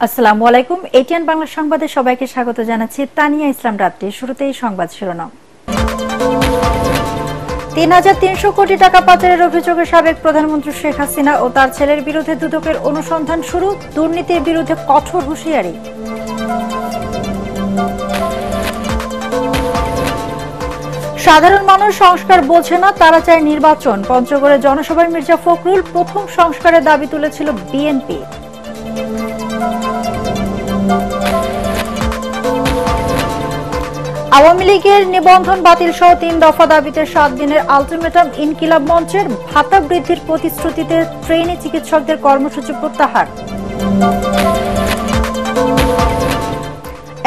আসসালামু আলাইকুম। এটিএন বাংলা সংবাদে সবাইকে স্বাগত জানাচ্ছি। তানিয়া ইসলাম রাত্রি। শুরুতেই সংবাদ শিরোনাম। ৩৩০০ কোটি টাকা পাচারের অভিযোগে সাবেক প্রধানমন্ত্রী শেখ হাসিনা ও তার ছেলের বিরুদ্ধে দুদকের অনুসন্ধান শুরু। দুর্নীতির বিরুদ্ধে কঠোর হুঁশিয়ারি। সাধারণ মানুষ সংস্কার বোঝে না, তারা চায় নির্বাচন। পঞ্চগড়ে জনসভায় মির্জা ফখরুল। প্রথম সংস্কারের দাবি তুলেছিল বিএনপি। আওয়ামী লীগের নিবন্ধন বাতিল সহ ৩ দফা দাবিতে ৭ দিনের আলটিমেটাম ইনকিলাব মঞ্চের। ভাতা বৃদ্ধির প্রতিশ্রুতিতে ট্রেনি চিকিৎসকদের কর্মসূচি প্রত্যাহার।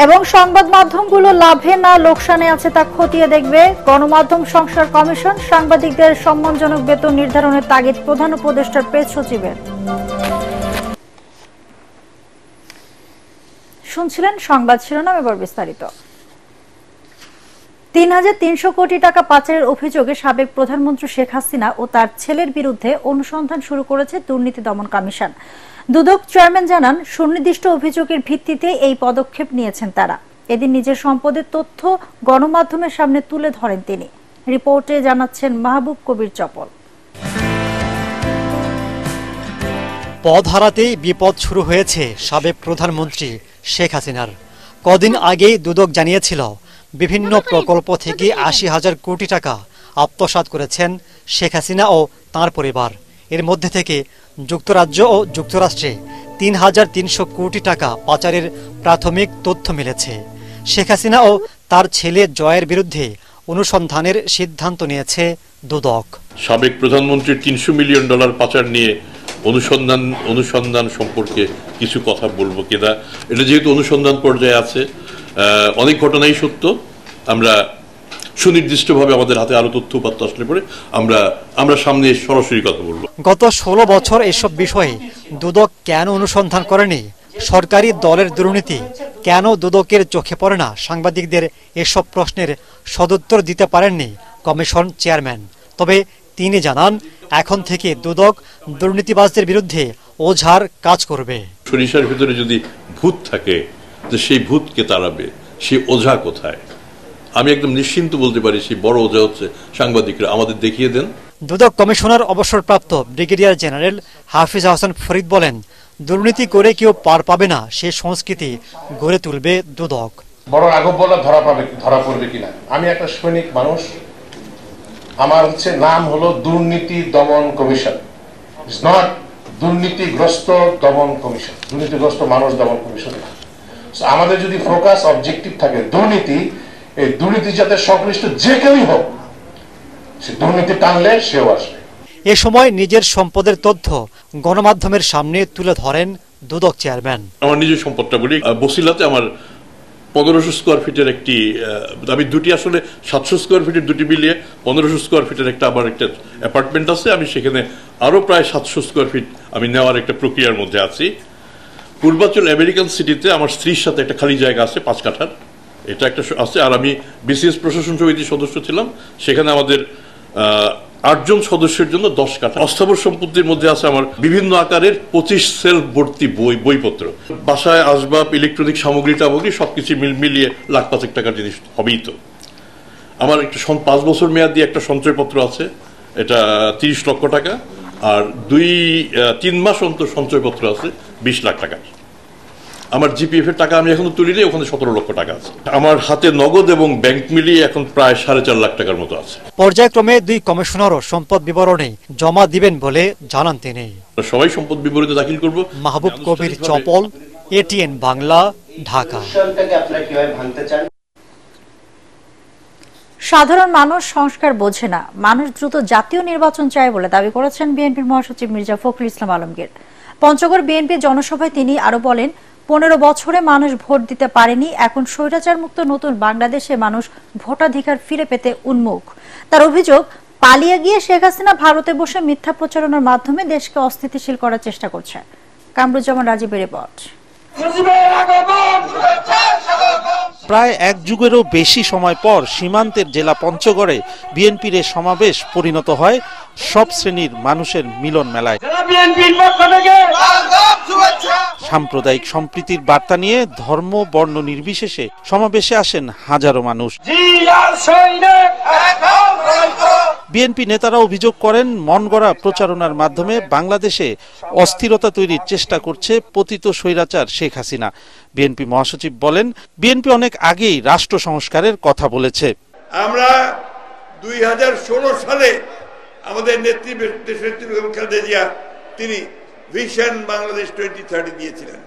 এবং সংবাদ মাধ্যমগুলো লাভে না লোকসানে আছে তা খতিয়ে দেখবে গণমাধ্যম সংস্কার কমিশন। সাংবাদিকদের সম্মানজনক বেতন নির্ধারণের তাগিদ প্রধান উপদেষ্টার প্রেস সচিবের। শুনছিলেন সংবাদ শিরোনাম, এবার বিস্তারিত। ৩৩০০ কোটি টাকা পাচারের অভিযোগে সাবেক প্রধানমন্ত্রী শেখ হাসিনা ও তার ছেলের বিরুদ্ধে অনুসন্ধান শুরু করেছে দুর্নীতি দমন কমিশন। দুদক চেয়ারম্যান জানান, সুনির্দিষ্ট অভিযোগের ভিত্তিতে এই পদক্ষেপ নিয়েছেন তারা। এদিন নিজের সম্পদের তথ্য গণমাধ্যমের সামনে তুলে ধরেন তিনি। রিপোর্টে জানাচ্ছেন মাহবুব কবির চপল। পদ হারাতেই বিপদ শুরু হয়েছে সাবেক প্রধানমন্ত্রী শেখ হাসিনার। কদিন আগেই দুদক জানিয়েছিল, বিভিন্ন প্রকল্প থেকে ৮০,০০০ কোটি টাকা আত্মসাৎ করেছেন শেখ হাসিনা ও তাঁর পরিবার। এর মধ্যে থেকে যুক্তরাজ্য ও যুক্তরাষ্ট্রে ৩৩০০ কোটি টাকা পাচারের প্রাথমিক তথ্য মিলেছে। শেখ হাসিনা ও তার ছেলে জয়ের বিরুদ্ধে অনুসন্ধানের সিদ্ধান্ত নিয়েছে দুদক। সাবেক প্রধানমন্ত্রীর $৩০০ মিলিয়ন পাচার নিয়ে অনুসন্ধান সম্পর্কে কিছু কথা বলবো কিনা। এটা যেহেতু অনুসন্ধান পর্যায়ে আছে, অনেক ঘটনাই সত্য। আমরা সুনির্দিষ্টভাবে আমাদের হাতে আরো তথ্য উপাত্ত আসলে পরে আমরা সামনে সরাসরি কথা বলবো। গত ১৬ বছর এসব বিষয়ে দুদক কেন অনুসন্ধান করেনি? সরকারি দলের দুর্নীতি কেন দুদকের চোখে পড়ে না? সাংবাদিকদের এসব প্রশ্নের সদুত্তর দিতে পারেননি কমিশন চেয়ারম্যান। তবে তিনি জানান, এখন থেকে দুদক দুর্নীতিবাজদের বিরুদ্ধে ওঝার কাজ করবে। সরিষার ভিতরে যদি ভূত থাকে, তো সেই ভূতকে তাড়াবে, সেই ওঝা কোথায়? আমি একদম নিশ্চিন্ত বলতে পারি, সেই বড় ওঝা হচ্ছে সাংবাদিকরা। আমাদের দেখিয়ে দেন। দুদক কমিশনার অবসরপ্রাপ্ত ব্রিগেডিয়ার জেনারেল হাফিজ আহসান ফরিদ বলেন, দুর্নীতি করে কেউ পার পাবে না, সে সংস্কৃতি গড়ে তুলবে দুদক। বড় রাঘব বলা ধরা পড়বে কিনা। আমি একটা সৈনিক মানুষ, আমার নাম হলো দুর্নীতি দমন কমিশন। ইটস নট দুর্নীতিগ্রস্ত দমন কমিশন, দুর্নীতিগ্রস্ত মানুষ দমন কমিশন। আমাদের যদি ফোকাস অবজেক্টিভ থাকে দুর্নীতি, এই দুর্নীতি যাতে সংশ্লিষ্ট যে কেউই হোক, সে দুর্নীতি টানলে সেও আসবে। এ সময় নিজের সম্পদের তথ্য গণমাধ্যমের সামনে তুলে ধরেন দুদক চেয়ারম্যান। আমার নিজের সম্পদটা বলি, বসিলাতে আমার ১৫০০ স্কোয়ার ফিটের একটি, আমি দুটি আসলে ৭০০ স্কোয়ার ফিটের দুটি মিলিয়ে ১৫০০ স্কোয়ার ফিটের আমার একটা অ্যাপার্টমেন্ট আছে। আমি সেখানে আরো প্রায় ৭০০ স্কোয়ার ফিট আমি নেওয়ার একটা প্রক্রিয়ার মধ্যে আছি। পূর্বাঞ্চল আমেরিকান সিটিতে আমার স্ত্রীর সাথে একটা খালি জায়গা আছে ৫ কাঠার, এটা একটা আছে। আর আমি বিসিএস প্রশাসন সমিতির সদস্য ছিলাম, সেখানে আমাদের ৮ জন সদস্যের জন্য ১০ কাঠা। অস্থাবর সম্পত্তির মধ্যে আছে আমার বিভিন্ন আকারের ২৫ সেলফ ভর্তি বইপত্র, বাসায় আসবাব, ইলেকট্রনিক সামগ্রী সবকিছু মিলিয়ে লাখ ৫ টাকার জিনিস হবেই। তো আমার একটা ৫ বছর মেয়াদি একটা সঞ্চয়পত্র আছে, এটা ৩০ লক্ষ টাকা। আর ৩ মাস অন্তর সঞ্চয়পত্র আছে ২০ লাখ টাকা। আমার জিপিএফ এর টাকা আমি এখনো তুলিনি, ওখানে ১৭ লক্ষ টাকা আছে। আমার হাতে নগদ এবং ব্যাংক মিলিয়ে এখন প্রায় ৪.৫ লাখ টাকার মতো আছে। পর্যায়ক্রমে ২ কমিশনারও সম্পদ বিবরণী জমা দিবেন বলে জানান তিনি। সবাই সম্পদ বিবরণী দাখিল করব। মাহবুব কবির চপল, এটিএন বাংলা, ঢাকা। সাধারণ মানুষ সংস্কার বোঝে না, মানুষ দ্রুত জাতীয় নির্বাচন চায় বলে দাবি করেছেন বিএনপির মহাসচিব মির্জা ফখরুল ইসলাম আলমগীর। পঞ্চগড় বিএনপি জনসভায় তিনি আরো বলেন, ১৫ বছরে মানুষ ভোট দিতে পারেনি, এখন স্বৈরাচার মুক্ত নতুন বাংলাদেশে মানুষ ভোটাধিকার ফিরে পেতে উন্মুখ। তার অভিযোগ, পালিয়ে গিয়ে শেখ হাসিনা ভারতে বসে মিথ্যা প্রচারণার মাধ্যমে দেশকে অস্থিতিশীল করার চেষ্টা করছে। কামরুজ্জামান রাজীবের রিপোর্ট। প্রায় এক যুগেরও বেশি সময় পর সীমান্তের জেলা পঞ্চগড়ে বিএনপির এ সমাবেশ পরিণত হয় সব শ্রেণীর মানুষের মিলন মেলায়। সাম্প্রদায়িক সম্প্রীতির বার্তা নিয়ে ধর্ম বর্ণ নির্বিশেষে সমাবেশে আসেন হাজারো মানুষ। বিএনপি নেতারা অভিযোগ করেন, মন গড়া প্রচারণার মাধ্যমে বাংলাদেশে অস্থিরতা তৈরির চেষ্টা করছে পতিত স্বৈরাচার শেখ হাসিনা। বিএনপি মহাসচিব বলেন, বিএনপি অনেক আগেই রাষ্ট্র সংস্কারের কথা বলেছে। আমরা 2016 সালে আমাদের নেত্রী খালেদা জিয়া তিনি ভিশন বাংলাদেশ 2030 দিয়েছিলেন।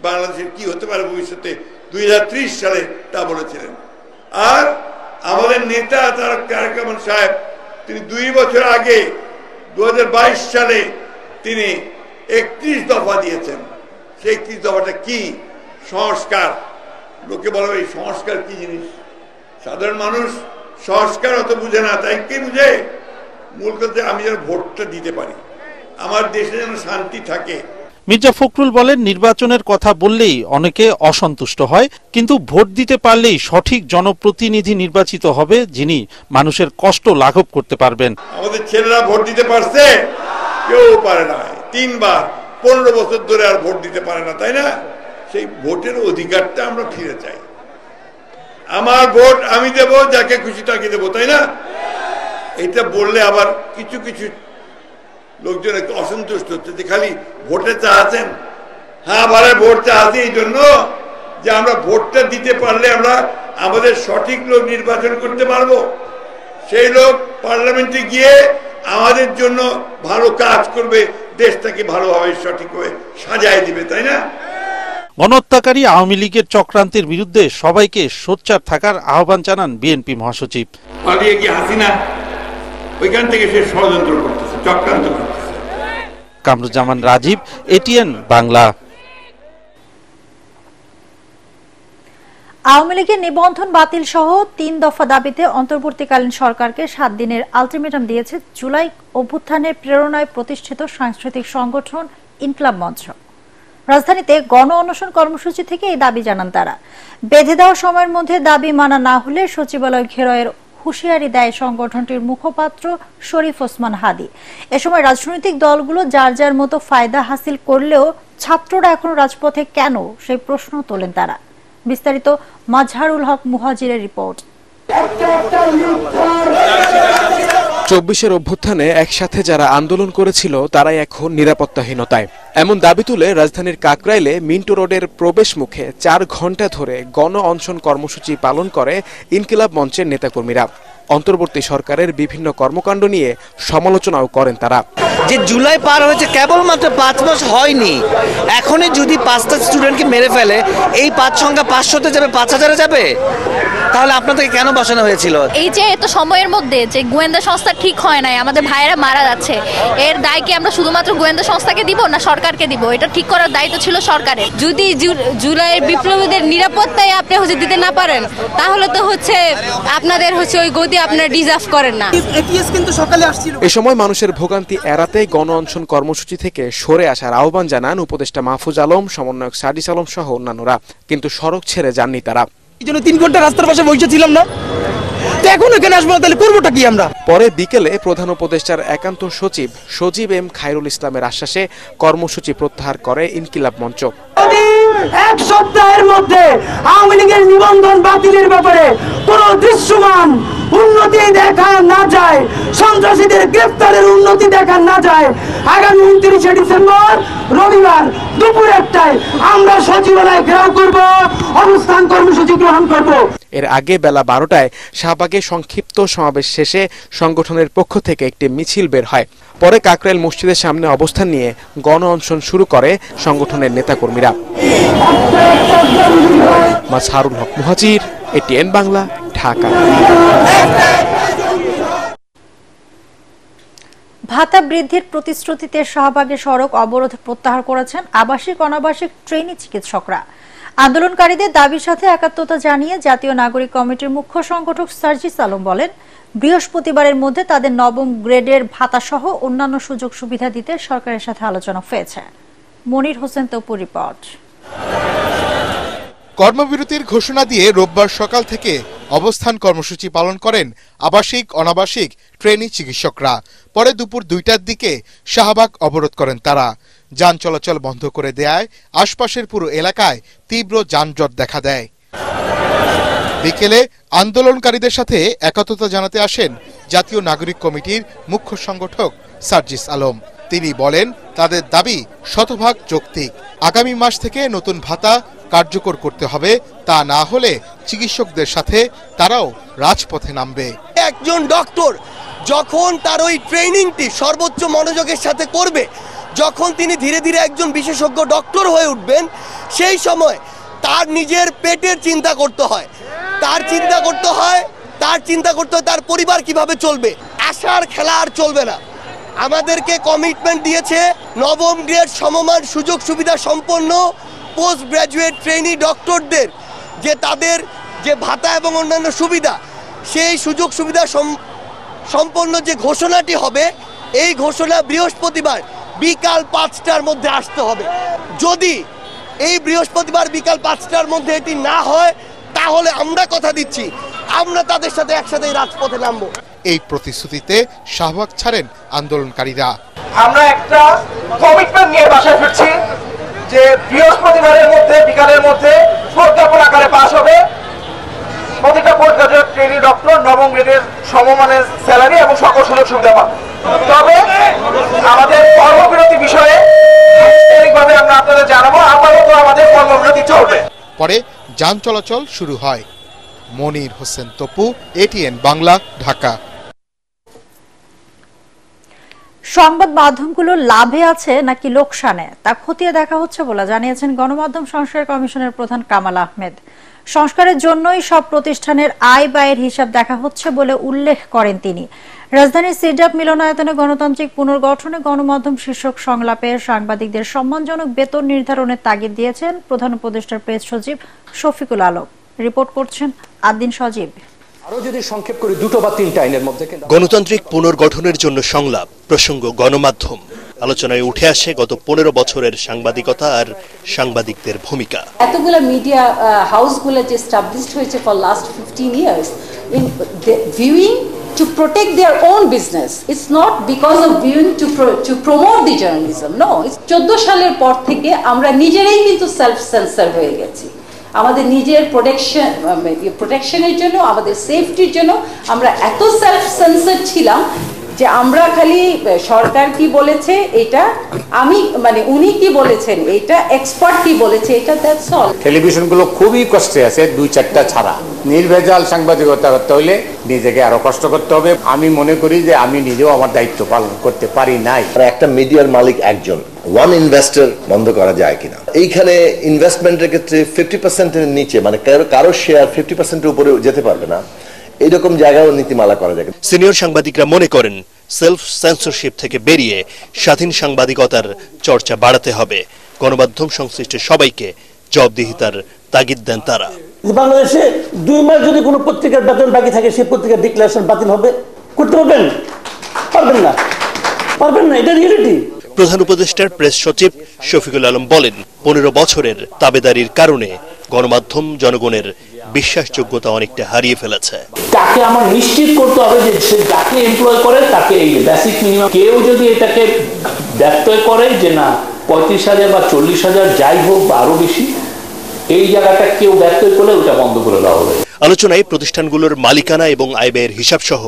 বাংলাদেশের কি হতে পারে ভবিষ্যতে 2030 সালে তা বলেছিলেন। আর আমাদের নেতা তারেক রহমান সাহেব তিনি 2 বছর আগে 2022 সালে তিনি 31 দফা দিয়েছেন। সেই 31 দফাটা কি? সংস্কার। লোকে বলে এই সংস্কার কি জিনিস? সাধারণ মানুষ সংস্কার অত বুঝে না। তাই কি বুঝে? মূল কথা আমি যেন ভোটটা দিতে পারি, আমার দেশে যেন শান্তি থাকে। মির্জা ফখরুল বলেন, নির্বাচনের কথা বললেই অনেকে অসন্তুষ্ট হয়, কিন্তু ভোট দিতে পারলেই সঠিক জনপ্রতিনিধি নির্বাচিত হবে, যিনি মানুষের কষ্ট লাঘব করতে পারবেন। আমাদের ছেলেরা ভোট দিতে পারছে? কেউ পারে না। 3 বার 15 বছর ধরে আর ভোট দিতে পারে না, তাই না? সেই ভোটের অধিকারটা আমরা ফিরে চাই। আমার ভোট আমি দেব, যাকে খুশি তাকে দেবো, তাই না? এটা বললে আবার কিছু কিছু লোকজন একটু অসন্তুষ্ট হচ্ছে যে খালি ভোটে চাচ্ছেন। হ্যাঁ, আবার ভোট চাচ্ছি এই জন্য যে আমরা ভোটটা দিতে পারলে আমরা আমাদের সঠিক লোক নির্বাচন করতে পারবো। সেই লোক পার্লামেন্টে গিয়ে আমাদের জন্য ভালো কাজ করবে, দেশটাকে ভালোভাবে সঠিকভাবে সাজায় দিবে, তাই না? গণহত্যাকারী আওয়ামী লীগের চক্রান্তের বিরুদ্ধে সবাইকে সোচ্চার থাকার আহ্বান জানান বিএনপি মহাসচিব। পালিয়ে গিয়ে হাসিনা ওইখান থেকে সে ষড়যন্ত্র করতেছে, চক্রান্ত করতেছে। কামরুজ্জামান রাজীব, এটিএন বাংলা। আওয়ামী লীগের নিবন্ধন বাতিল সহ 3 দফা দাবিতে অন্তর্বর্তীকালীন সরকারকে 7 দিনের আলটিমেটাম দিয়েছে জুলাই অভ্যুত্থানের প্রেরণায় প্রতিষ্ঠিত সাংস্কৃতিক সংগঠন ইনকিলাব মঞ্চ। রাজধানীতে গণ অনশন কর্মসূচি থেকে এই দাবি জানান তারা। বেঁধে দেওয়া সময়ের মধ্যে দাবি মানা না হলে সচিবালয় ঘেরাওয়ের হুঁশিয়ারি দেয় সংগঠনটির মুখপাত্র শরীফ ওসমান হাদি। এ সময় রাজনৈতিক দলগুলো যার যার মতো ফায়দা হাসিল করলেও ছাত্ররা এখনো রাজপথে কেন, সেই প্রশ্ন তোলেন তারা। বিস্তারিত মাজহারুল হক মুহাজিরের রিপোর্ট। 24-এর অভ্যুত্থানে একসাথে যারা আন্দোলন করেছিল তারাই এখন নিরাপত্তাহীনতায়, এমন দাবি তুলে রাজধানীর কাকরাইলে মিন্টো রোডের প্রবেশ মুখে 4 ঘণ্টা ধরে গণ অনশন কর্মসূচি পালন করে ইনকিলাব মঞ্চের নেতাকর্মীরা। অন্তর্বর্তী সরকারের বিভিন্ন কর্মকাণ্ড নিয়ে সমালোচনাও করেন তারা। যে জুলাই পার হয়েছে কেবলমাত্র 5 মাস হয়নি, এখনই যদি 5টা স্টুডেন্টকে মেরে ফেলে, এই 5 সংখ্যা 500-তে যাবে, 5000-এ যাবে, তাহলে আপনাদেরকে কেন বসানো হয়েছিল? এই যে এত সময়ের মধ্যে যে গোয়েন্দা সংস্থা ঠিক হয় নাই, আমাদের ভাইয়েরা মারা যাচ্ছে, এর দায় কি আমরা শুধুমাত্র গোয়েন্দা সংস্থাকে দিব না সরকারকে দিব? এটা ঠিক করার দায়িত্ব ছিল সরকারের। যদি জুলাইয়ের বিপ্লবীদের নিরাপত্তায় আপনি দিতে না পারেন, তাহলে তো আপনাদের ওই গদি আপনারা ডিজার্ভ করেন না। এ সময় মানুষের ভোগান্তি এড়াতে গণ অনশন কর্মসূচি থেকে সরে আসার আহ্বান জানান উপদেষ্টা মাহফুজ আলম, সমন্বয়ক সাদিস আলম সহ অন্যান্যরা, কিন্তু সড়ক ছেড়ে যাননি তারা। এই জন্য 3 ঘন্টা রাস্তার পাশে বসেছিলাম না, এখন এখানে আসবো না, তাহলে করবোটা কি আমরা? পরে বিকেলে প্রধান উপদেষ্টার একান্ত সচিব সজীব এম খায়রুল ইসলামের আশ্বাসে কর্মসূচি প্রত্যাহার করে ইনকিলাব মঞ্চ। 1 সপ্তাহের মধ্যে আওয়ামী লীগের নিবন্ধন বাতিলের ব্যাপারে কোনো দৃশ্যমান উন্নতি দেখা না যায়, সন্ত্রাসীদের গ্রেফতারের উন্নতি দেখা না যায়, আগামী 29শে ডিসেম্বর রবিবার দুপুর 1টায় আমরা সচিবালয় ঘেরাও করব, অবস্থান কর্মসূচি গ্রহণ করব। এর আগে বেলা 12টায় শাহবাগে সংক্ষিপ্ত সমাবেশ শেষে সংগঠনের পক্ষ থেকে একটি মিছিল বের হয়। পরে কাকরাইল মসজিদের সামনে অবস্থান নিয়ে গণ অনশন শুরু করে সংগঠনের নেতাকর্মীরা। মাজহারুল হক মুহাজির, এটিএন বাংলা, ঢাকা। ভাতা বৃদ্ধির প্রতিশ্রুতিতে শাহবাগে সড়ক অবরোধ প্রত্যাহার করেছেন আবাসিক অনাবাসিক ট্রেনি চিকিৎসকরা। আন্দোলনকারীদের দাবির সাথে একাত্মতা জানিয়ে জাতীয় নাগরিক কমিটির মুখ্য সংগঠক সার্জিস আলম বলেন, বৃহস্পতিবারের মধ্যে তাদের 9ম গ্রেডের ভাতা সহ অন্যান্য সুযোগ সুবিধা দিতে সরকারের সাথে আলোচনা হয়েছে। মনির হোসেন তপুর রিপোর্ট। কর্মবিরতির ঘোষণা দিয়ে রোববার সকাল থেকে অবস্থান কর্মসূচি পালন করেন আবাসিক অনাবাসিক ট্রেনি চিকিৎসকরা। পরে দুপুর 2টার দিকে শাহবাগ অবরোধ করেন তারা। যান চলাচল বন্ধ করে দেয়ায় আশপাশের পুরো এলাকায় তীব্র যানজট দেখা দেয়। বিকেলে আন্দোলনকারীদের সাথে একত্রতা জানাতে আসেন জাতীয় নাগরিক কমিটির মুখ্য সংগঠক সার্জিস আলম। তিনি বলেন তাদের দাবি শতভাগ যৌক্তিক। আগামী মাস থেকে নতুন ভাতা কার্যকর করতে হবে, তা না হলে চিকিৎসকদের সাথে তারাও রাজপথে নামবে। একজন ডক্টর যখন তার ওই ট্রেনিংটি সর্বোচ্চ মনোযোগের সাথে করবে, যখন তিনি ধীরে ধীরে একজন বিশেষজ্ঞ ডক্টর হয়ে উঠবেন, সেই সময় তার নিজের পেটের চিন্তা করতে হয়, তার চিন্তা করতে হয় তার পরিবার কিভাবে চলবে। আশার খেলা আর চলবে না। আমাদেরকে কমিটমেন্ট দিয়েছে নবম গ্রেড সমমান সুযোগ সুবিধা সম্পন্ন পোস্ট গ্র্যাজুয়েট ট্রেনি ডক্টরদের যে তাদের যে ভাতা এবং অন্যান্য সুবিধা, সেই সুযোগ সুবিধা সম্পন্ন যে ঘোষণাটি হবে, এই ঘোষণা বৃহস্পতিবার বিকাল 5টার মধ্যে আসতে হবে। যদি এই বৃহস্পতিবার বিকাল 5টার মধ্যে এটি না হয়, তাহলে আমরা কথা দিচ্ছি আমরা তাদের সাথে একসাথে রাজপথে নামবো। এই প্রতিশ্রুতিতে শাহবাগ ছাড়েন আন্দোলনকারীরা। আমরা একটা কমিটমেন্ট নিয়ে বাসায় ফিরছি যে বৃহস্পতিবারের মধ্যে বিকালের মধ্যে প্রজ্ঞাপন আকারে পাস হবে। প্রতিটা পোস্ট গ্রাজুয়েট ট্রেনি ডক্টর নবম গ্রেডের সমমানের স্যালারি এবং সকল সুযোগ সুবিধা পাবে। তবে আমাদের কর্মবিরতি বিষয়ে আনুষ্ঠানিকভাবে আমরা আপনাদের জানাবো। আপাতত আমাদের কর্মবিরতি চলবে। পরে যান চলাচল শুরু হয়। মনির হোসেন তপু, এটিএন বাংলা, ঢাকা। সংবাদ মাধ্যমগুলো লাভে আছে নাকি লোকসানে তা খতিয়ে দেখা হচ্ছে বলে জানিয়েছেন গণমাধ্যম সংস্কার কমিশনের প্রধান কামাল আহমেদ। সংস্কারের জন্যই সব প্রতিষ্ঠানের আয় ব্যয়ের হিসাব দেখা হচ্ছে বলে উল্লেখ করেন তিনি। রাজধানীর সিডাপ মিলনায়তনে গণতান্ত্রিক পুনর্গঠনে গণমাধ্যম শীর্ষক সংলাপে সাংবাদিকদের সম্মানজনক বেতন নির্ধারণের তাগিদ দিয়েছেন প্রধান উপদেষ্টার প্রেস সচিব শফিকুল আলম। রিপোর্ট করছেন আদ্দিন সজীব। আরো যদি সংক্ষেপ করে 2 বা 3টা আইনের মধ্যে গণতান্ত্রিক পুনর্গঠনের জন্য সংলাপ প্রসঙ্গ গণমাধ্যম আলোচনায় উঠে আসে গত 15 বছরের সাংবাদিকতা আর সাংবাদিকদের ভূমিকা। এতগুলো মিডিয়া হাউসগুলো যে এস্টাবলিশড হয়েছে for last 15 years in viewing to protect their own business. It's not because of viewing to promote the journalism. No, it's 14 সালের পর থেকে আমরা নিজেরাই কিন্তু সেলফ সেন্সর হয়ে গেছি। আমাদের নিজের প্রোটেকশনের জন্য, আমাদের সেফটির জন্য আমরা এত সেলফ সেন্সর ছিলাম যে আমরা খালি সরকার কি বলেছে এটা আমি উনি কি বলেছেন এটা এক্সপার্ট কি বলেছে এটা দ্যাটস অল। টেলিভিশনগুলো খুবই কষ্টে আছে 2-4টা ছাড়া। নির্ভেজাল সাংবাদিকতা করতে হলে নিজেকে আরো কষ্ট করতে হবে। আমি মনে করি যে আমি নিজেও আমার দায়িত্ব পালন করতে পারি নাই। একটা মিডিয়ার মালিক একজন, ওয়ান ইনভেস্টর বন্ধ করা যায় কিনা। এইখানে ইনভেস্টমেন্টের ক্ষেত্রে 50%-এর নিচে কারো শেয়ার 50%-এর উপরে যেতে পারবে না, এইরকম জায়গাও নীতিমালা করা যায়। সিনিয়র সাংবাদিকরা মনে করেন সেলফ সেন্সরশিপ থেকে বেরিয়ে স্বাধীন সাংবাদিকতার চর্চা বাড়াতে হবে। গণমাধ্যম সংশ্লিষ্ট সবাইকে জবাবদিহিতার তাগিদ দেন তারা। বাংলাদেশে 2 মাস যদি কোনো পত্রিকার বেতন বাকি থাকে, সেই পত্রিকার ডিক্লারেশন বাতিল হবে, করতে পারবেন? পারবেন না, এটা রিয়েলিটি। প্রধান উপদেষ্টার প্রেস সচিব শফিকুল আলম বলেন 15 বছরের তাবেদারির কারণে গণমাধ্যম জনগণের বিশ্বাসযোগ্যতা অনেকটা হারিয়ে ফেলেছে। তাকে আমার নিশ্চিত করতে হবে যে সে যাকে এমপ্লয় করে তাকে এই বেসিক মিনিমাম, কেউ যদি এটাকে ব্যত্যয় করে যে না 35,000 বা 40,000 যাই হোক বা আরো বেশি, এই জায়গাটা কেউ ব্যত্যয় করলে ওটা বন্ধ করে দেওয়া হবে। আলোচনায় প্রতিষ্ঠানগুলোর মালিকানা এবং আয় ব্যয়ের হিসাব সহ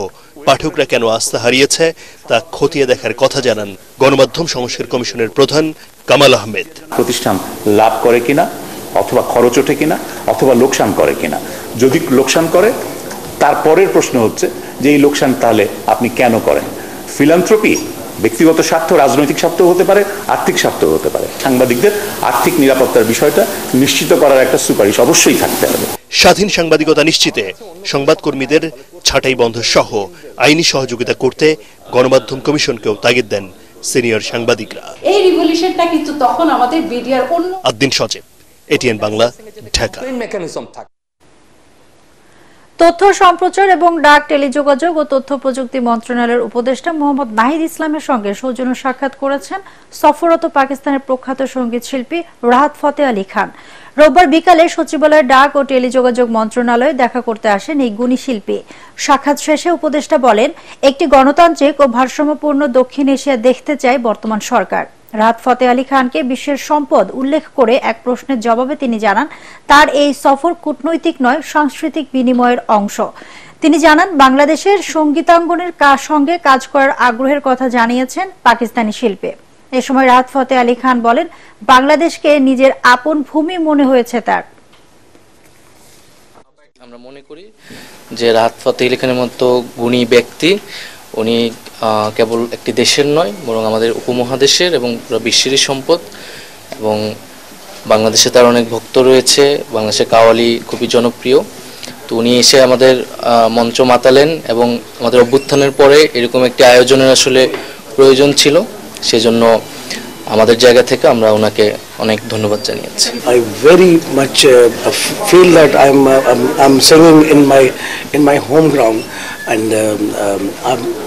পাঠকরা কেন আস্থা হারিয়েছে তা খতিয়ে দেখার কথা জানান গণমাধ্যম সংস্কার কমিশনের প্রধান কামাল আহমেদ। প্রতিষ্ঠান লাভ করে কিনা, অথবা খরচ ওঠে কিনা, অথবা লোকসান করে কিনা। যদি লোকসান করে, তারপরের প্রশ্ন হচ্ছে যে এই লোকসান তাহলে আপনি কেন করেন। ফিলান্থ্রপি ব্যক্তিগত স্বার্থ, রাজনৈতিক স্বার্থ হতে পারে, আর্থিক স্বার্থ হতে পারে। সাংবাদিকদের আর্থিক নিরাপত্তার বিষয়টা নিশ্চিত করার একটা সুপারিশ অবশ্যই থাকতে হবে। স্বাধীন সাংবাদিকতা নিশ্চিতে সংবাদকর্মীদের ছাঁটাই বন্ধ সহ আইনি সহযোগিতা করতে গণমাধ্যম কমিশনকেও তাগিদ দেন সিনিয়র সাংবাদিকরা। এই রিভলিউশনটা কিন্তু তখন আমাদের মিডিয়ার অন্য। আদ্দিন সজীব, এটিএন বাংলা, ঢাকা। তথ্য সম্প্রচার এবং ডাক টেলিযোগাযোগ ও তথ্য প্রযুক্তি মন্ত্রণালয়ের উপদেষ্টা মোহাম্মদ নাহিদ ইসলামের সঙ্গে সৌজন্য সাক্ষাৎ করেছেন সফররত পাকিস্তানের প্রখ্যাত সঙ্গীত শিল্পী রাহাত ফতেহ আলী খান। রোববার বিকালে সচিবালয়ের ডাক ও টেলিযোগাযোগ মন্ত্রণালয়ে দেখা করতে আসেন এই গুণী শিল্পী। সাক্ষাৎ শেষে উপদেষ্টা বলেন, একটি গণতান্ত্রিক ও ভারসাম্যপূর্ণ দক্ষিণ এশিয়া দেখতে চায় বর্তমান সরকার। রাহাত ফতেহ আলী খানকে বিশ্বের সম্পদ উল্লেখ করে এক প্রশ্নের জবাবে তিনি জানান, তার এই সফর কূটনৈতিক নয়, সাংস্কৃতিক বিনিময়ের অংশ। তিনি জানান, বাংলাদেশের সঙ্গীতাঙ্গনের সঙ্গে কাজ করার আগ্রহের কথা জানিয়েছেন পাকিস্তানি শিল্পী। এ সময় রাহাত ফতেহ আলী খান বলেন, বাংলাদেশকে নিজের আপন ভূমি মনে হয়েছে তার। আমরা মনে করি যে রাহাত ফতেহ আলী খানের মতো গুণী ব্যক্তি উনি কেবল একটি দেশের নয়, বরং আমাদের উপমহাদেশের এবং পুরো বিশ্বেরই সম্পদ। এবং বাংলাদেশে তার অনেক ভক্ত রয়েছে, বাংলাদেশের কাওয়ালি খুবই জনপ্রিয়। তো উনি এসে আমাদের মঞ্চ মাতালেন এবং আমাদের অভ্যুত্থানের পরে এরকম একটি আয়োজনের আসলে প্রয়োজন ছিল, সেজন্য আমাদের জায়গা থেকে আমরা ওনাকে অনেক ধন্যবাদ জানিয়েছি। I very much feel that I'm singing in my home ground, and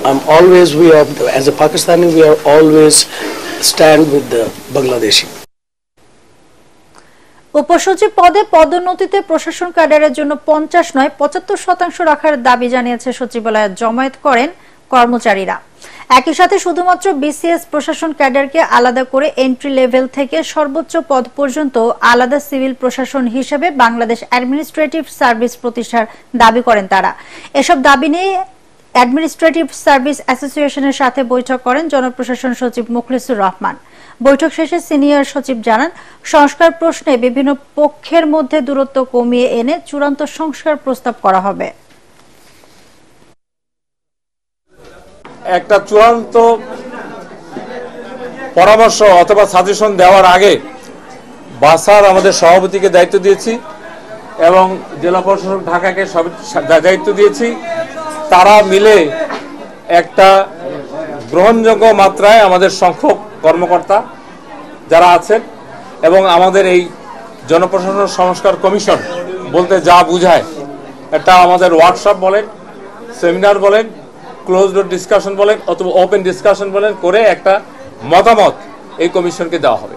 I'm always, as a Pakistani, we are always stand with the Bangladeshi. উপসচিব পদে পদোন্নতিতে প্রশাসন ক্যাডারের জন্য 50 নয় 75% রাখার দাবি জানিয়েছে সচিবালয়ে জমায়েত করেন কর্মচারীরা। একই সাথে শুধুমাত্র বিসিএস প্রশাসন ক্যাডারকে আলাদা করে এন্ট্রি লেভেল থেকে সর্বোচ্চ পদ পর্যন্ত আলাদা সিভিল প্রশাসন হিসেবে বাংলাদেশ অ্যাডমিনিস্ট্রেটিভ সার্ভিস প্রতিষ্ঠার দাবি করেন তারা। এসব দাবি নিয়ে অ্যাডমিনিস্ট্রেটিভ সার্ভিস অ্যাসোসিয়েশনের সাথে বৈঠক করেন জনপ্রশাসন সচিব মুখলিসুর রহমান। বৈঠক শেষে সিনিয়র সচিব জানান, সংস্কার প্রশ্নে বিভিন্ন পক্ষের মধ্যে দূরত্ব কমিয়ে এনে চূড়ান্ত সংস্কার প্রস্তাব করা হবে। একটা চূড়ান্ত পরামর্শ অথবা সাজেশন দেওয়ার আগে বাসার আমাদের সভাপতিকে দায়িত্ব দিয়েছি এবং জেলা প্রশাসক ঢাকাকে দায়িত্ব দিয়েছি। তারা মিলে একটা গ্রহণযোগ্য মাত্রায় আমাদের সংখ্যক কর্মকর্তা যারা আছেন এবং আমাদের এই জনপ্রশাসন সংস্কার কমিশন বলতে যা বুঝায়, এটা আমাদের ওয়ার্কশপ বলেন, সেমিনার বলেন, ক্লোজ ডোর ডিসকাশন বলেন অথবা ওপেন ডিসকাশন বলেন, করে একটা মতামত এই কমিশনকে দেওয়া হবে।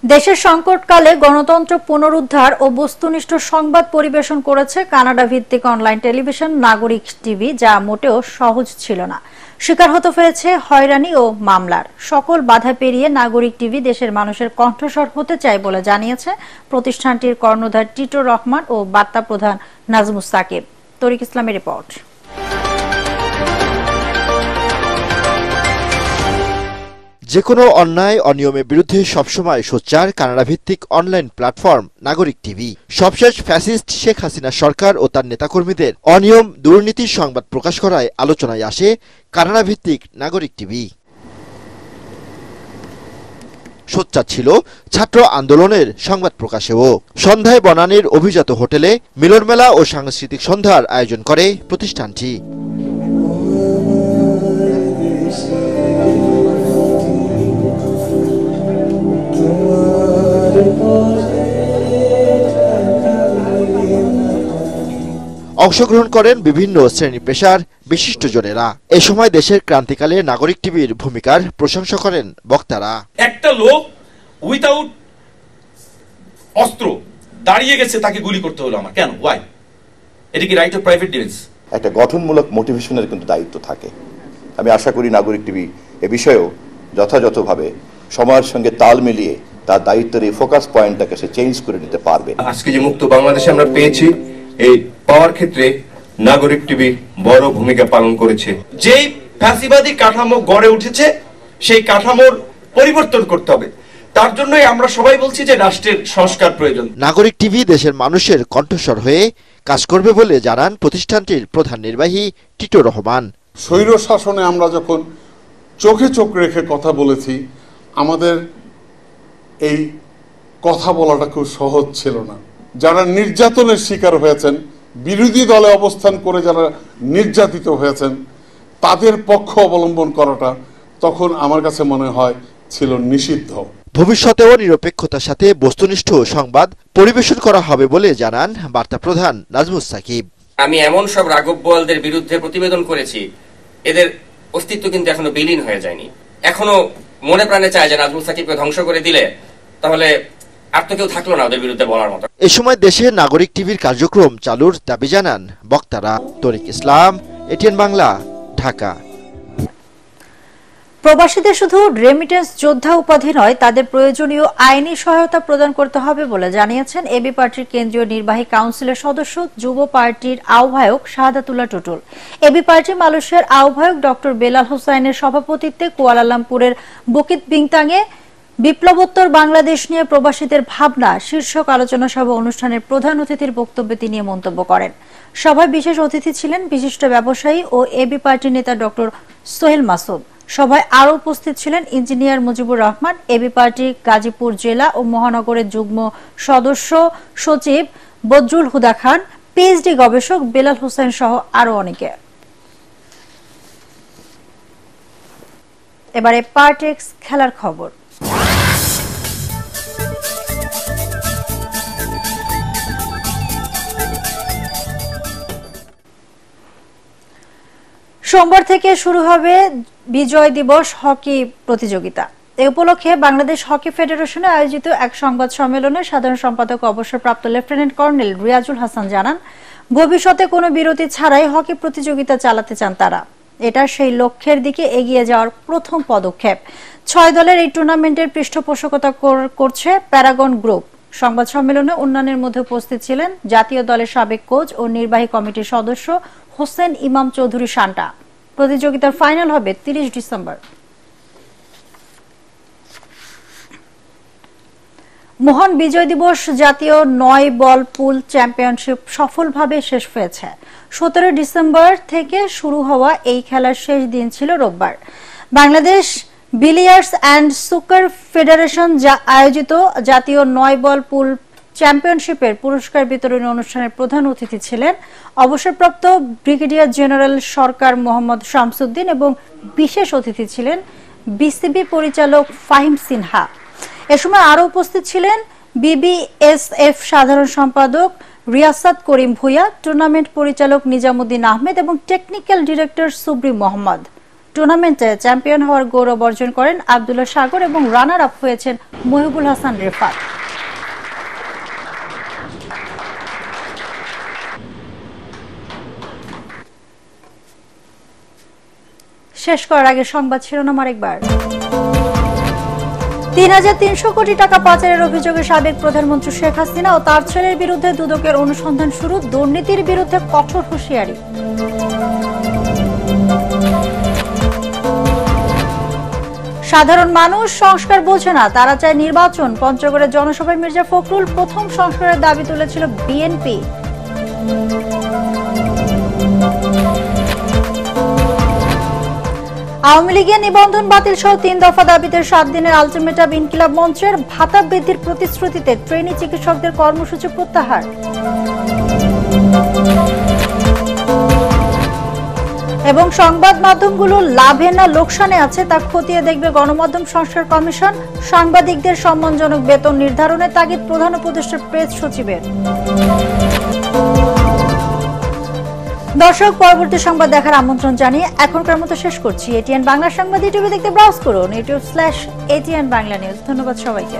দেশের সংকটকালে গণতন্ত্র পুনরুদ্ধার ও বস্তুনিষ্ঠ সংবাদ পরিবেশন করেছে কানাডা ভিত্তিক অনলাইন টেলিভিশন নাগরিক টিভি, যা মোটেও সহজ ছিল না। শিকার হতে হয়েছে হয়রানি ও মামলার। সকল বাধা পেরিয়ে নাগরিক টিভি দেশের মানুষের কণ্ঠস্বর হতে চায় বলে জানিয়েছে প্রতিষ্ঠানটির কর্ণধার টিটো রহমান ও বার্তা প্রধান নাজমুস সাকিব। তরিক ইসলামের রিপোর্ট। যেকোনো অন্যায় অনিয়মের বিরুদ্ধে সবসময় সোচ্চার কানাডা ভিত্তিক অনলাইন প্ল্যাটফর্ম নাগরিক টিভি। সবশেষ ফ্যাসিস্ট শেখ হাসিনা সরকার ও তার নেতাকর্মীদের অনিয়ম দুর্নীতির সংবাদ প্রকাশ করায় আলোচনায় আসে কানাডা ভিত্তিক নাগরিক টিভি। সোচ্চার ছিল ছাত্র আন্দোলনের সংবাদ প্রকাশেও। সন্ধ্যায় বনানীর অভিজাত হোটেলে মিলন মেলা ও সাংস্কৃতিক সন্ধ্যার আয়োজন করে প্রতিষ্ঠানটি। অংশগ্রহণ করেন বিভিন্ন শ্রেণী পেশার বিশিষ্টজনেরা। এ সময় দেশের ক্রান্তিকালে নাগরিক টিভির ভূমিকার প্রশংসা করেন বক্তারা। একটা লোক উইথাউট অস্ত্র দাঁড়িয়ে গেছে, তাকে গুলি করতে হলো আমার, কেন? ওয়াই? এটা কি রাইট অফ প্রাইভেট ডিফেন্স? একটা গঠনমূলক মোটিভেশনের কিন্তু দায়িত্ব থাকে। আমি আশা করি নাগরিক টিভি এ বিষয়েও যথাযথভাবে সময়ের সঙ্গে তাল মিলিয়ে তার দায়িত্বের এই ফোকাস পয়েন্টটাকে সে চেঞ্জ করে নিতে পারবে। আজকে যে মুক্ত বাংলাদেশে আমরা পেয়েছি, এই পাওয়ার ক্ষেত্রে নাগরিক টিভি বড় ভূমিকা পালন করেছে। যেই ফ্যাসিবাদী কাঠামো গড়ে উঠেছে, সেই কাঠামোর পরিবর্তন করতে হবে। তার জন্যই আমরা সবাই বলছি যে রাষ্ট্রের সংস্কার প্রয়োজন। নাগরিক টিভি দেশের মানুষের কণ্ঠস্বর হয়ে কাজ করবে বলে জানান প্রতিষ্ঠানটির প্রধান নির্বাহী টিটো রহমান। স্বৈর শাসনে আমরা যখন চোখে চোখ রেখে কথা বলেছি, আমাদের এই কথা বলাটা খুব সহজ ছিল না। যারা নির্যাতনের শিকার হয়েছেন, বিরোধী দলে অবস্থান করে যারা নির্যাতিত হয়েছেন, তাদের পক্ষ অবলম্বন করাটা তখন আমার কাছে মনে হয় ছিল নিষিদ্ধ। ভবিষ্যতেও নিরপেক্ষতার সাথে বস্তুনিষ্ঠ সংবাদ পরিবেশন করা হবে বলে জানান বার্তা প্রধান নাজমুস সাকিব। আমি এমন সব রাঘব বোয়ালদের বিরুদ্ধে প্রতিবেদন করেছি, এদের অস্তিত্ব কিন্তু এখনো বিলীন হয়ে যায়নি। এখনো মনে প্রাণে চায় যে নাজমুস সাকিবকে ধ্বংস করে দিলে তাহলে আর তো কেউ থাকলো না ওদের বিরুদ্ধে বলার মতো। এ সময় দেশে নাগরিক টিভির কার্যক্রম চালুর দাবি জানান বক্তারা। তরিক ইসলাম, এটিএন বাংলা, ঢাকা। প্রবাসীদের শুধু রেমিটেন্স যোদ্ধা উপাধি নয়, তাদের প্রয়োজনীয় আইনি সহায়তা প্রদান করতে হবে বলে জানিয়েছেন এবি পার্টির কেন্দ্রীয় নির্বাহী কাউন্সিলের সদস্য যুব পার্টির আহ্বায়ক শাহাদাতুল্লাহ টুটুল। এবি পার্টি মালয়েশিয়ার আহ্বায়ক ডক্টর বেলাল হোসাইনের সভাপতিত্বে কুয়ালালামপুরের বুকিত বিংতাংয়ে বিপ্লবোত্তর বাংলাদেশ নিয়ে প্রবাসীদের ভাবনা শীর্ষক আলোচনা সভা অনুষ্ঠানের প্রধান অতিথির বক্তব্যে তিনি মন্তব্য করেন। সভায় বিশেষ অতিথি ছিলেন বিশিষ্ট ব্যবসায়ী ও এবি পার্টির নেতা ডক্টর সোহেল মাসুদ। সভায় আরও উপস্থিত ছিলেন engineer Mujibur Rahman, AB party Gazipur জেলা ও মহানগরের যুগ্ম সদস্য সচিব বদরুল হুদা খান, পিএইচডি গবেষক বেলাল হোসেন সহ আরও অনেকে। এবারে পার্টেক্স খেলার খবর। সোমবার থেকে শুরু হবে বিজয় দিবস হকি প্রতিযোগিতা। এ উপলক্ষে বাংলাদেশ হকি ফেডারেশনে আয়োজিত এক সংবাদ সম্মেলনে সাধারণ সম্পাদক অবসরপ্রাপ্ত লেফটেন্যান্ট কর্নেল রিয়াজুল হাসান জানান, ভবিষ্যতে কোনো বিরতি ছাড়াই হকি প্রতিযোগিতা চালাতে চান তারা। এটা সেই লক্ষ্যের দিকে এগিয়ে যাওয়ার প্রথম পদক্ষেপ। 6 দলের এই টুর্নামেন্টের পৃষ্ঠপোষকতা করছে প্যারাগন গ্রুপ। সংবাদ সম্মেলনে অন্যান্যের মধ্যে উপস্থিত ছিলেন জাতীয় দলের সাবেক কোচ ও নির্বাহী কমিটির সদস্য হোসেন ইমাম চৌধুরী শান্টা। প্রতিযোগিতার ফাইনাল হবে 30 ডিসেম্বর। মহান বিজয় দিবস জাতীয় 9 বল পুল চ্যাম্পিয়নশিপ সফলভাবে শেষ হয়েছে। 17 ডিসেম্বর থেকে শুরু হওয়া এই খেলার শেষ দিন ছিল রোববার। Bangladesh billiards and sugar federation আয়োজিত জাতীয় 9 বল পুল চ্যাম্পিয়নশিপের পুরস্কার বিতরণী অনুষ্ঠানের প্রধান অতিথি ছিলেন অবসরপ্রাপ্ত ব্রিগেডিয়ার জেনারেল সরকার মোহাম্মদ শামসুদ্দিন এবং বিশেষ অতিথি ছিলেন বিসিবি পরিচালক ফাহিম সিনহা। এ সময় আরও উপস্থিত ছিলেন বিবিএসএফ সাধারণ সম্পাদক রিয়াসাত করিম ভুইয়া, টুর্নামেন্ট পরিচালক নিজামুদ্দিন আহমেদ এবং টেকনিক্যাল ডিরেক্টর সুব্রি মোহাম্মদ। টুর্নামেন্টে চ্যাম্পিয়ন হওয়ার গৌরব অর্জন করেন আব্দুল্লাহ সাগর এবং রানার আপ হয়েছেন মহিবুল হাসান রেফাত। শেষ করার আগে সংবাদ শিরোনাম আরেকবার। ৩,৩০০ কোটি টাকা পাচারের অভিযোগে সাবেক প্রধানমন্ত্রী শেখ হাসিনা ও তার ছেলের বিরুদ্ধে দুদকের অনুসন্ধান শুরু, দুর্নীতির বিরুদ্ধে কঠোর হুঁশিয়ারি। সাধারণ মানুষ সংস্কার বোঝে না, তারা চায় নির্বাচন। পঞ্চগড়ের জনসভায় মির্জা ফখরুল প্রথম সংস্কারের দাবি তুলেছিল বিএনপি। আওয়ামী লীগের নিবন্ধন বাতিল সহ 3 দফা দাবিতে 7 দিনের আলটিমেটাম ইনকিলাব মঞ্চের, ভাতা বৃদ্ধির প্রতিশ্রুতিতে ট্রেনি চিকিৎসকদের কর্মসূচি প্রত্যাহার। এবং সংবাদ মাধ্যমগুলো লাভে না লোকসানে আছে তা খতিয়ে দেখবে গণমাধ্যম সংস্কার কমিশন। সাংবাদিকদের সম্মানজনক বেতন নির্ধারণের তাগিদ প্রধান উপদেষ্টা প্রেস সচিবের। দর্শক, পরবর্তী সংবাদ দেখার আমন্ত্রণ জানিয়ে এখনকার মতো শেষ করছি। এটিএন বাংলা সংবাদ ইউটিউবে দেখতে ব্রাউজ করুন, youtube/ATN বাংলা নিউজ। ধন্যবাদ সবাইকে।